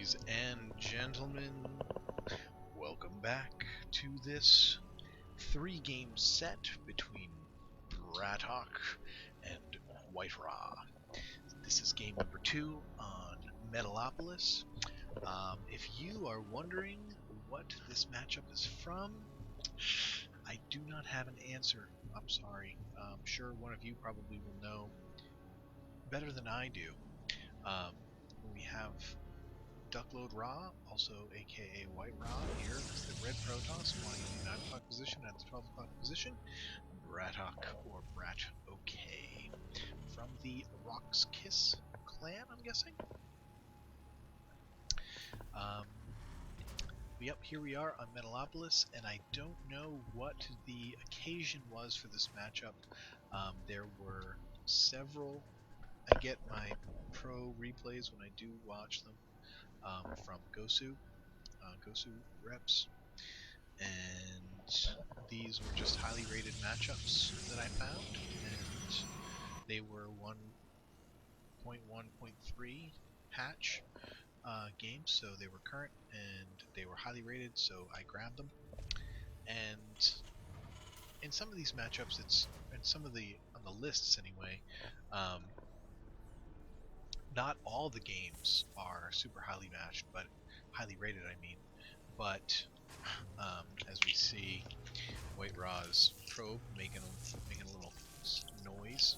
Ladies and gentlemen, welcome back to this 3-game set between BratOK and WhiteRa. This is game number 2 on Metalopolis. If you are wondering what this matchup is from, I do not have an answer. I'm sorry. I'm sure one of you probably will know better than I do. We have Duckload Ra, also aka WhiteRa, here is the red Protoss flying in the 9 o'clock position at the 12 o'clock position. BratOK or BratOK from the Rock's Kiss clan, I'm guessing. Yep, here we are on Metalopolis, and I don't know what the occasion was for this matchup. There were several. I get my pro replays when I do watch them. From Gosu reps, and these were just highly rated matchups that I found, and they were 1.1.3 patch games, so they were current and they were highly rated, so I grabbed them. And in some of these matchups, on the lists anyway, not all the games are super highly matched, but highly rated, I mean. But as we see, WhiteRa's probe making a little noise.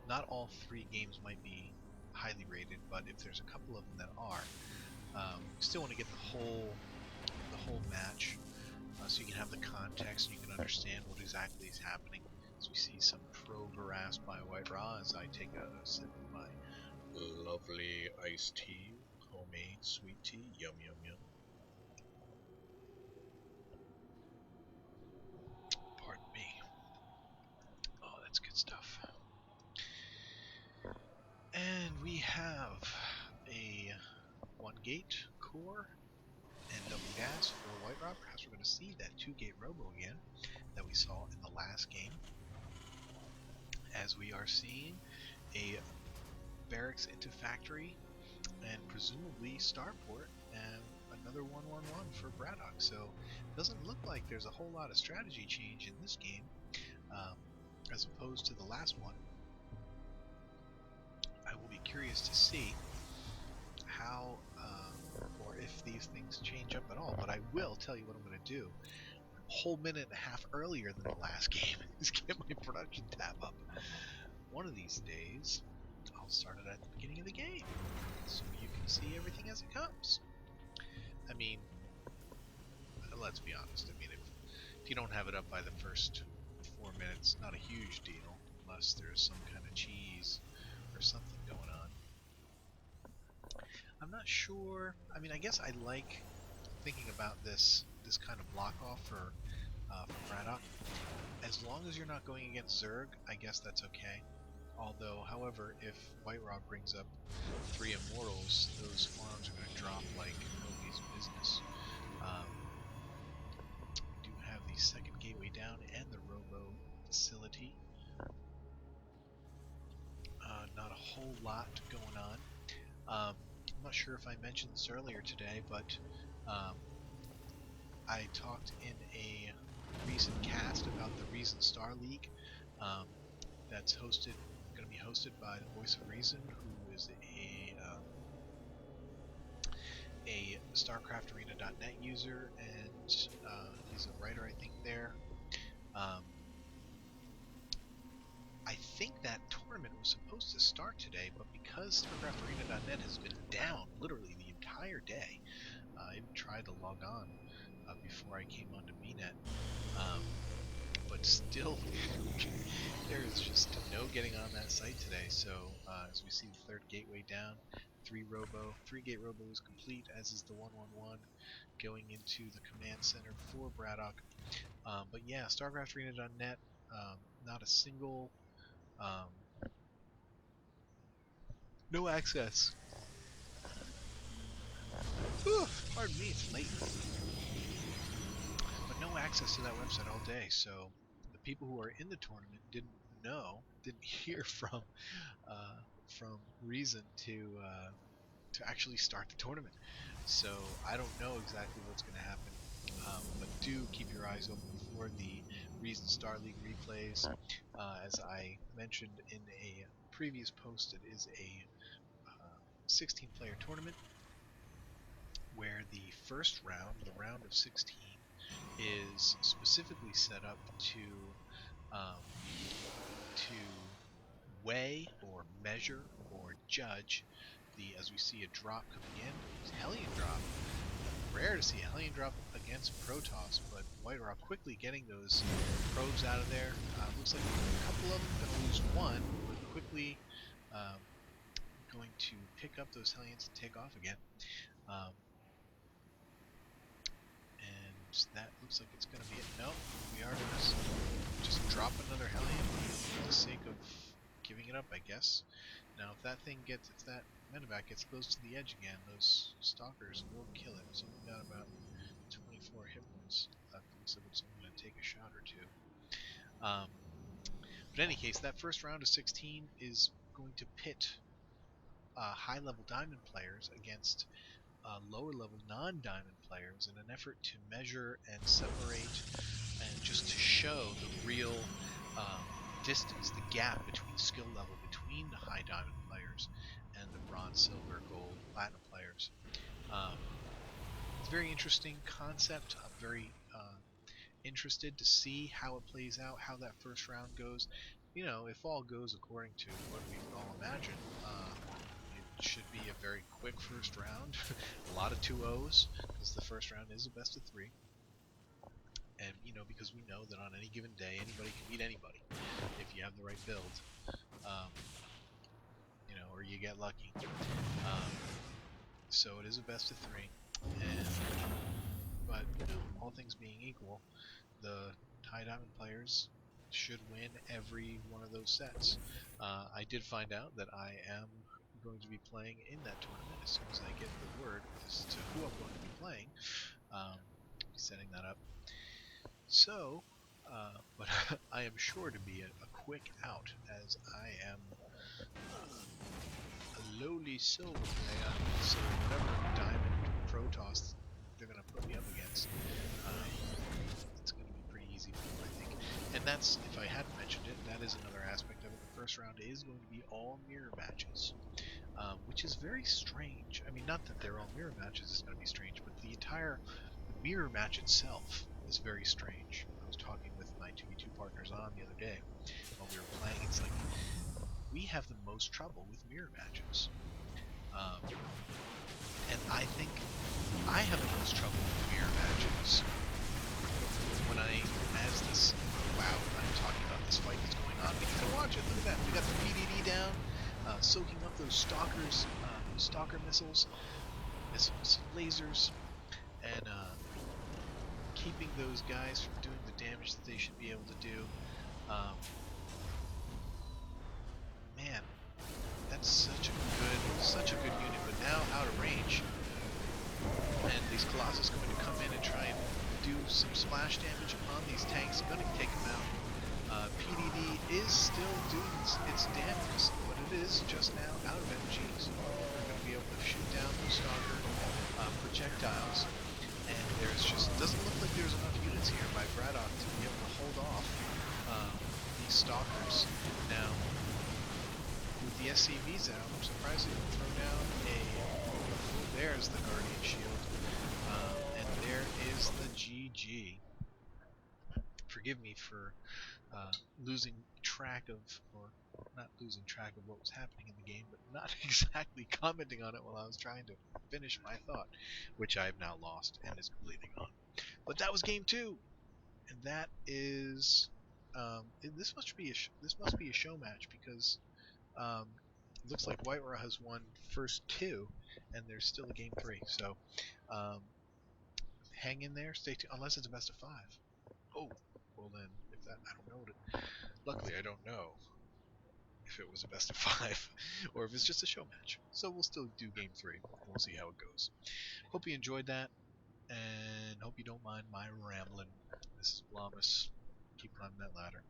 Not all 3 games might be highly rated, but if there's a couple of them that are, we still want to get the whole match, so you can have the context and you can understand what exactly is happening. As we see some probe harassed by WhiteRa, as I take a sip of my lovely iced tea, homemade sweet tea, yum yum yum. Pardon me. Oh, that's good stuff. And we have a 1-gate core and double gas for WhiteRa. Perhaps we're going to see that 2-gate robo again that we saw in the last game. As we are seeing a barracks into factory and presumably starport and another 1-1-1 for BratOK. So it doesn't look like there's a whole lot of strategy change in this game as opposed to the last one. I will be curious to see how or if these things change up at all, but I will tell you what I'm going to do a whole minute and a half earlier than the last game is get my production tab up. One of these days I'll start it at the beginning of the game so you can see everything as it comes. I mean, let's be honest, I mean, if you don't have it up by the first 4 minutes, not a huge deal unless there's some kind of cheese or something going on. I'm not sure. I mean, I guess I like thinking about this kind of block off for BratOK. As long as you're not going against Zerg, I guess that's okay. Although, however, if WhiteRa brings up 3 Immortals, those farms are going to drop like nobody's business. We do have the 2nd gateway down and the robo facility. Not a whole lot going on. I'm not sure if I mentioned this earlier today, but I talked in a recent cast about the Reason Star League that's going to be hosted by the Voice of Reason, who is a StarCraftArena.net user, and he's a writer, I think, there. I think that tournament was supposed to start today, but because StarCraftArena.net has been down literally the entire day, I even tried to log on before I came onto VNet, but still there is just no getting on that site today. So as we see the 3rd gateway down, 3-gate robo is complete, as is the 1-1-1 going into the command center for BratOK. But yeah, StarCraftArena.net, not a single no access. Pardon me, it's late. But no access to that website all day, so the people who are in the tournament didn't didn't hear from Reason to actually start the tournament. So I don't know exactly what's going to happen. But do keep your eyes open for the Reason Star League replays. As I mentioned in a previous post, it is a 16-player tournament where the first round, the round of 16, is specifically set up um, to weigh or measure or judge the, as we see a drop coming in, Hellion drop. Rare to see a Hellion drop against Protoss, but WhiteRa quickly getting those probes out of there. Looks like a couple of them going to lose one, but quickly going to pick up those Hellions and take off again. And that looks like it's going to be it. No, we are going to just drop another Hellion for the sake of giving it up, I guess. Now, if that medevac gets close to the edge again, those stalkers will kill it. It's only got about 24 hit points left. It looks like it's only going to take a shot or two. But in any case, that first round of 16 is going to pit high-level diamond players against lower-level non-diamond players in an effort to measure and separate and just to show the real distance, the gap between skill level between the high diamond players and the bronze, silver, gold, platinum players. It's a very interesting concept. I'm very interested to see how it plays out, how that first round goes. You know, if all goes according to what we all imagine, it should be a very quick first round. A lot of 2-0s, because the first round is a best of 3. And, you know, because we know that on any given day, anybody can beat anybody if you have the right build. You know, or you get lucky. So it is a best of 3. But, you know, all things being equal, the high diamond players should win every one of those sets. I did find out that I am going to be playing in that tournament as soon as I get the word as to who I'm going to be playing. Setting that up. So, but I am sure to be a quick out, as I am a lowly silver player, so whatever diamond Protoss they're going to put me up against, it's going to be pretty easy for them, I think. And that's, if I hadn't mentioned it, that is another aspect of it. The first round is going to be all mirror matches, which is very strange. I mean, not that they're all mirror matches is going to be strange, but the mirror match itself is very strange. I was talking with my 2v2 partners on the other day while we were playing. It's like, we have the most trouble with mirror matches. And I think I have the most trouble with mirror matches when as this, wow, I'm talking about this fight that's going on, because I watch it, look at that, we got the PDD down, soaking up those stalkers, those stalker missiles, lasers, and keeping those guys from doing the damage that they should be able to do. Man, that's such a good unit, but now out of range, and these Colossus going to come in and try and do some splash damage on these tanks. Going to take them out. PDD is still doing its damage, but it is just now out of energy, so we're going to be able to shoot down those stalker projectiles. And there's just doesn't look like there's enough units here by BratOK to be able to hold off these stalkers. Now, with the SCVs out, I'm surprised they didn't throw down a. There's the Guardian Shield, and there is the GG. Forgive me for losing track of, or not losing track of what was happening in the game, but not exactly commenting on it while I was trying to finish my thought, which I have now lost and is completely gone. But that was game 2, and that is this must be a show match, because it looks like WhiteRa has won first 2, and there's still a game 3. So hang in there, stay tuned, unless it's a best of 5. Oh, well then, if that, I don't know. Luckily, I don't know if it was a best of 5 or if it's just a show match. So we'll still do game 3, and we'll see how it goes. Hope you enjoyed that, and hope you don't mind my rambling. This is Blamus. Keep climbing that ladder.